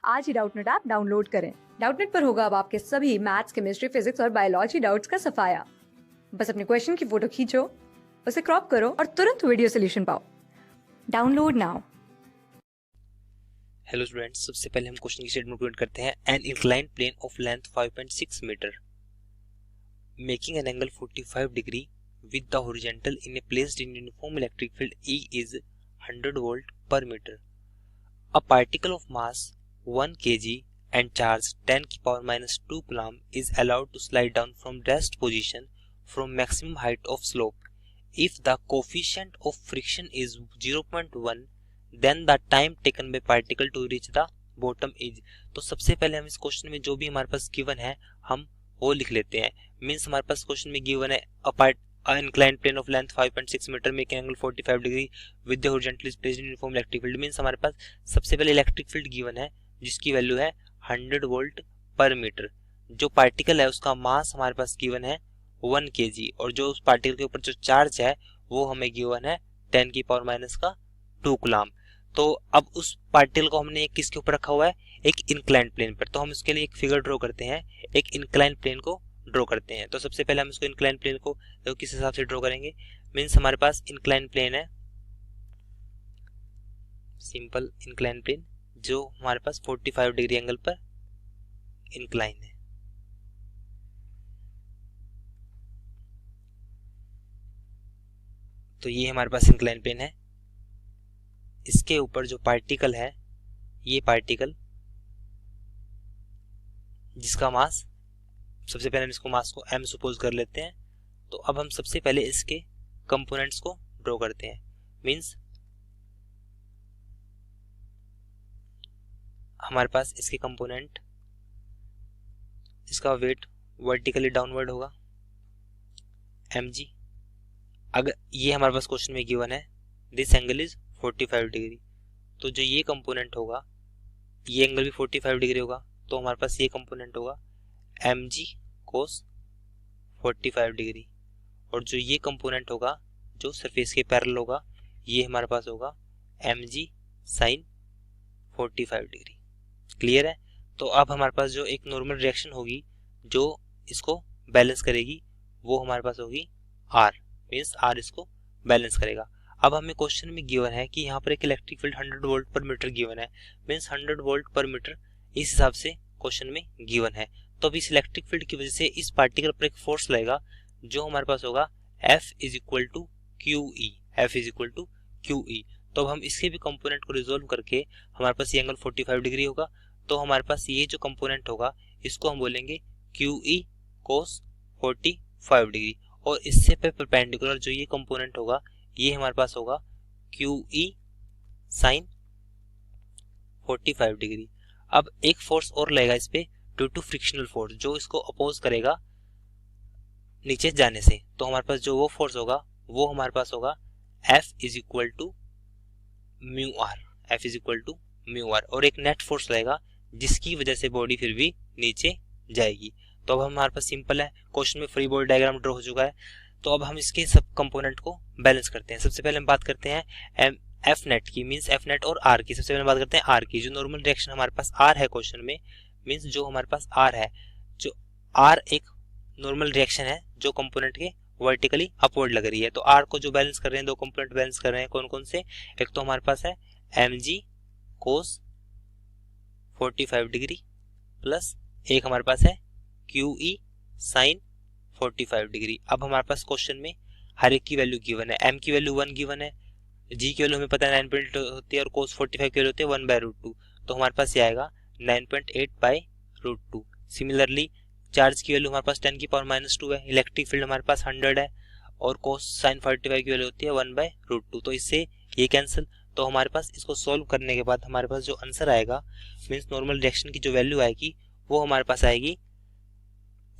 आज ही Doubtnut app download करें। Doubtnut पर होगा अब आपके सभी मैथ्स, केमिस्ट्री, फिजिक्स और बायोलॉजी डाउट्स का सफाया। बस अपने क्वेश्चन की फोटो खींचो, उसे क्रॉप करो और तुरंत वीडियो सोल्यूशन पाओ। Download now. हेलो स्टूडेंट्स, सबसे पहले हम क्वेश्चन की स्टेटमेंट प्रिंट करते हैं। An inclined plane of length 5.6 metre making an angle 45 degree with the horizontal in a placed in uniform electric field E is 100 volt per meter. A particle of mass 1 kg and charge 10 की power minus 2 coulomb is allowed to slide down from rest position from maximum height of slope. If the coefficient of friction is 0.1, then the time taken by particle to reach the bottom is. तो सबसे पहले हम इस question में जो भी हमारे पास given है हम वो लिख लेते हैं। मीन्स हमारे पास क्वेश्चन में गिवन है inclined plane of length 5.6 meter making angle 45 degree with the horizontal is placed in uniform electric field। Means हमारे पास सबसे पहले इलेक्ट्रिक फील्ड गिवन है जिसकी वैल्यू है 100 वोल्ट पर मीटर। जो पार्टिकल है उसका मास हमारे पास गिवन है 1 kg और जो उस पार्टिकल के ऊपर जो चार्ज है वो हमें गिवन है 10 की पावर माइनस का 2 कूलम। तो अब उस पार्टिकल को हमने किसके ऊपर रखा हुआ है, एक इंक्लाइंड प्लेन पर। तो हम इसके लिए एक फिगर ड्रॉ करते हैं, एक इंक्लाइंड प्लेन को ड्रॉ करते हैं। तो सबसे पहले हम इसको इंक्लाइन प्लेन को तो किस हिसाब से ड्रॉ करेंगे। मींस हमारे पास इंक्लाइन प्लेन है, सिंपल इंक्लाइन प्लेन जो हमारे पास 45 डिग्री एंगल पर इंक्लाइन है। तो ये हमारे पास इंक्लाइन प्लेन है। इसके ऊपर जो पार्टिकल है, ये पार्टिकल जिसका मास, सबसे पहले हम इसको मास को m सपोज कर लेते हैं। तो अब हम सबसे पहले इसके कंपोनेंट्स को ड्रॉ करते हैं। मींस हमारे पास इसके कंपोनेंट, इसका वेट वर्टिकली डाउनवर्ड होगा mg। अगर ये हमारे पास क्वेश्चन में गिवन है दिस एंगल इज 45 डिग्री, तो जो ये कंपोनेंट होगा ये एंगल भी 45 डिग्री होगा। तो हमारे पास ये कंपोनेंट होगा mg cos 45 डिग्री और जो ये कंपोनेंट होगा जो सरफेस के पैरेलल होगा ये हमारे पास होगा mg sin 45 डिग्री। क्लियर है। तो अब हमारे पास जो एक नॉर्मल रिएक्शन होगी जो इसको बैलेंस करेगी वो हमारे पास होगी r, मींस r इसको बैलेंस करेगा। अब हमें क्वेश्चन में गिवन है कि यहाँ पर एक इलेक्ट्रिक फील्ड 100 वोल्ट पर मीटर गिवन है, मींस 100 वोल्ट पर मीटर इस हिसाब से क्वेश्चन में गिवन है। तो अब इस इलेक्ट्रिक फील्ड की वजह से इस पार्टिकल पर एक फोर्स लगेगा जो हमारे पास होगा F is equal to QE, F is equal to QE। तो अब हम इसके भी कंपोनेंट को रिजोल्व करके हमारे पास ये एंगल 45 डिग्री होगा। तो हमारे पास ये जो कंपोनेंट होगा इसको हम बोलेंगे QE cos 45 डिग्री और इससे पे परपेंडिकुलर जो ये कंपोनेंट होगा ये हमारे पास होगा QE sin 45 डिग्री। अब एक फोर्स और लगेगा इस पे ड्यू टू फ्रिक्शनल फोर्स जो इसको अपोज करेगा नीचे जाने से। तो हमारे पास जो वो फोर्स होगा वो हमारे पास होगा F is equal to mu R, F is equal to mu R और एक नेट फोर्स लगेगा जिसकी वजह से बॉडी फिर भी नीचे जाएगी। तो अब हमारे पास सिंपल है, क्वेश्चन में फ्री बॉडी डायग्राम ड्रॉ हो चुका है। तो अब हम इसके सब कंपोनेंट को बैलेंस करते हैं। सबसे पहले हम बात करते हैं एफ नेट की, मींस एफ नेट और आर की। सबसे पहले बात करते हैं आर की। जो नॉर्मल रिएक्शन हमारे पास आर है क्वेश्चन में, मींस जो हमारे पास आर है, जो आर एक नॉर्मल रिएक्शन है जो कंपोनेंट के वर्टिकली अपवर्ड लग रही है। तो आर को जो बैलेंस कर रहे हैं, दो कंपोनेंट बैलेंस कर रहे हैं, कौन कौन से। एक तो हमारे पास है mg cos 45 डिग्री प्लस एक हमारे पास है QE sin 45 डिग्री। अब हमारे पास क्वेश्चन में हर एक की वैल्यू गिवन है। m की वैल्यू 1 गिवन है, g की वैल्यू हमें पता है 9.8 होती है और cos 45 की वैल्यू होती है 1/√2। तो हमारे पास ये आएगा 9.8/√2। सिमिलरली चार्ज की वैल्यू हमारे पास 10 की पावर माइनस 2 है, इलेक्ट्रिक फील्ड हमारे पास 100 है और cos sin 45 की वैल्यू होती है 1/√2। तो इससे ये कैंसिल। तो हमारे पास इसको सोल्व करने के बाद हमारे पास जो आंसर आएगा, मींस नॉर्मल रिएक्शन की जो वैल्यू आएगी वो हमारे पास आएगी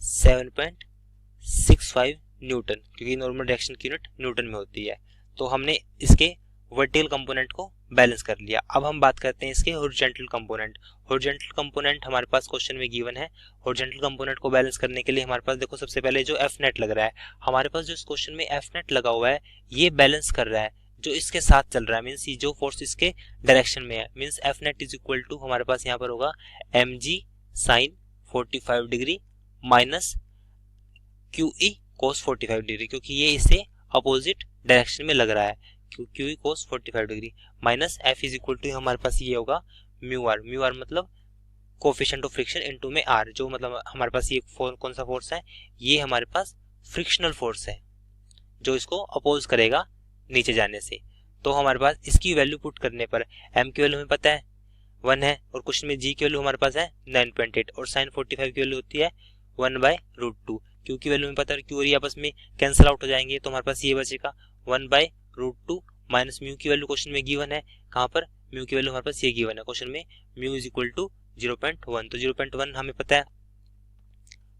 7.65 न्यूटन, क्योंकि नॉर्मल रिएक्शन की यूनिट न्यूटन में होती है। तो हमने इसके वर्टिकल कंपोनेंट को बैलेंस कर लिया। अब हम बात करते हैं इसके हॉरिजॉन्टल कंपोनेंट। हॉरिजॉन्टल कंपोनेंट हमारे पास क्वेश्चन में गिवन है। हॉरिजॉन्टल कंपोनेंट को बैलेंस करने के लिए हमारे पास देखो सबसे पहले जो एफ नेट लग रहा है, हमारे पास जो इस क्वेश्चन में एफ नेट लगा हुआ है ये बैलेंस कर रहा है जो इसके साथ चल रहा है, मीन्स ये जो फोर्स इसके डायरेक्शन में है, means F net is equal to हमारे पास यहाँ पर होगा M G sine 45 degree minus Q E cos 45 degree, क्योंकि ये इससे अपोजिट डायरेक्शन में लग रहा है, Q E cos 45 degree minus F is equal to हमारे पास ये होगा म्यू आर मतलब कोफिशिएंट ऑफ फ्रिक्शन इनटू में आर, जो मतलब हमारे पास ये कौन सा फोर्स है, ये हमारे पास फ्रिक्शनल फोर्स है जो इसको अपोज करेगा नीचे जाने से। तो हमारे पास इसकी वैल्यू पुट करने पर m की वैल्यू हमें पता है 1 है, और क्वेश्चन में g की वैल्यू हमारे पास है 9.8, और sin 45 की वैल्यू होती है 1/√2। क्यू की वैल्यू हमें पता है, क्यू और ये आपस में कैंसिल आउट हो जाएंगे, तो हमारे पास ये बचेगा 1/√2 माइनस म्यू की वैल्यू क्वेश्चन में गिवन है, कहाँ पर म्यू की वैल्यू हमारे पास ये गिवन है क्वेश्चन में, म्यू इज इक्वल टू 0.1, तो 0.1 हमें पता है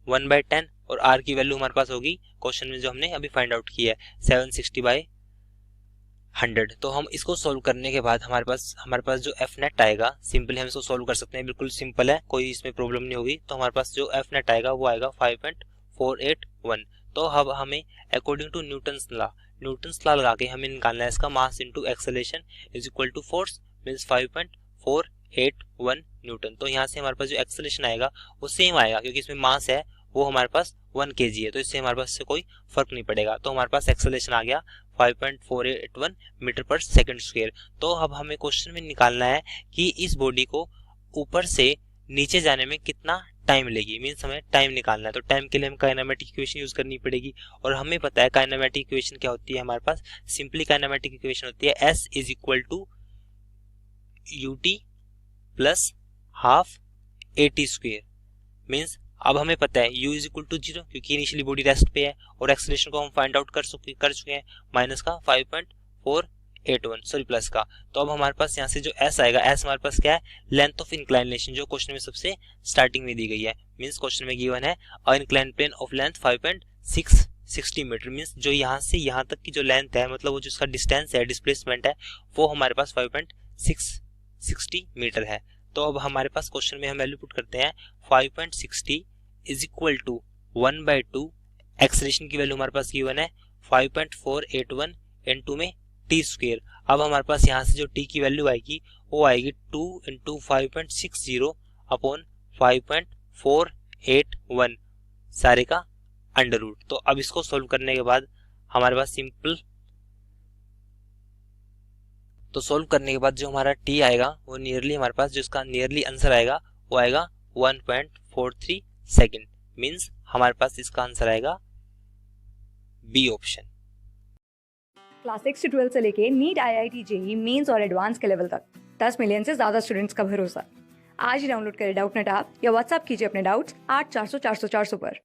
1/10, और r की वैल्यू हमारे पास होगी क्वेश्चन में जो हमने अभी फाइंड आउट की है 760/100। तो हम इसको सोल्व करने के बाद हमारे पास जो एफ नेट आएगा, सिंपली हम इसको सोल्व कर सकते हैं, बिल्कुल सिंपल है, कोई इसमें प्रॉब्लम नहीं होगी। तो हमारे पास जो एफ नेट आएगा वो आएगा 5.481। तो अब हमें अकॉर्डिंग टू न्यूटन्स लॉ लगा के हमें निकालना है इसका mass into acceleration is equal to force, means 5.481 newton. तो यहाँ से हमारे पास जो एक्सेलरेशन आएगा वो सेम आएगा, क्योंकि इसमें मास है वो हमारे पास 1 kg है, तो इससे हमारे पास से कोई फर्क नहीं पड़ेगा। तो हमारे पास एक्सेलरेशन आ गया 5.481 मीटर पर सेकंड स्क्वायर। तो अब हमें क्वेश्चन में निकालना है कि इस बॉडी को ऊपर से नीचे जाने में कितना टाइम लेगी, मीन्स हमें टाइम निकालना है। तो टाइम के लिए हम काइनेमेटिक इक्वेशन यूज करनी पड़ेगी, और हमें पता है काइनेमेटिक इक्वेशन क्या होती है हमारे पास, सिंपली काइनेमेटिक इक्वेशन होती है S is equal to ut plus half AT square. Means अब हमें पता है u इज इक्वल टू 0, क्योंकि इनिशियली बॉडी रेस्ट पे है, और एक्सेलरेशन को हम फाइंड आउट कर चुके हैं, माइनस का 5.481 सॉरी प्लस का। तो अब हमारे पास यहाँ से जो s आएगा, s हमारे पास क्या है, लेंथ ऑफ इंक्लाइनेशन, जो क्वेश्चन में सबसे स्टार्टिंग में दी गई है। मीन्स क्वेश्चन में गिवन है a inclined plane of length 5.660 metre, means जो यहाँ से यहाँ तक की जो लेंथ है, मतलब वो जो उसका डिस्टेंस है, डिस्प्लेसमेंट है, वो हमारे पास 5.660 मीटर है। तो अब हमारे पास क्वेश्चन में हम वैल्यू पुट करते हैं 5.60 इज इक्वल टू 1/2, एक्सेलरेशन की वैल्यू हमारे पास गिवन है 5.481 इनटू में टी स्क्वायर। अब हमारे पास यहाँ से जो टी की वैल्यू आएगी वो आएगी 2 इंटू 5.60 अपॉन 5.481 सारे का अंडर रूट। तो अब इसको सोल्व करने के बाद हमारे पास सोल्व करने के बाद जो हमारा टी आएगा वो नियरली हमारे पास जो इसका नियरली आंसर आएगा वो आएगा 1.43 सेकेंड, मीन्स हमारे पास इसका आंसर आएगा बी ऑप्शन। क्लास 6 से 12 से लेके नीट, IIT, JEE मेंस और एडवांस के लेवल तक 10 मिलियन से ज्यादा स्टूडेंट्स का भरोसा। आज ही डाउनलोड करें डाउटनेट ऐप या व्हाट्सएप कीजिए अपने डाउट्स 8400 400 400 पर।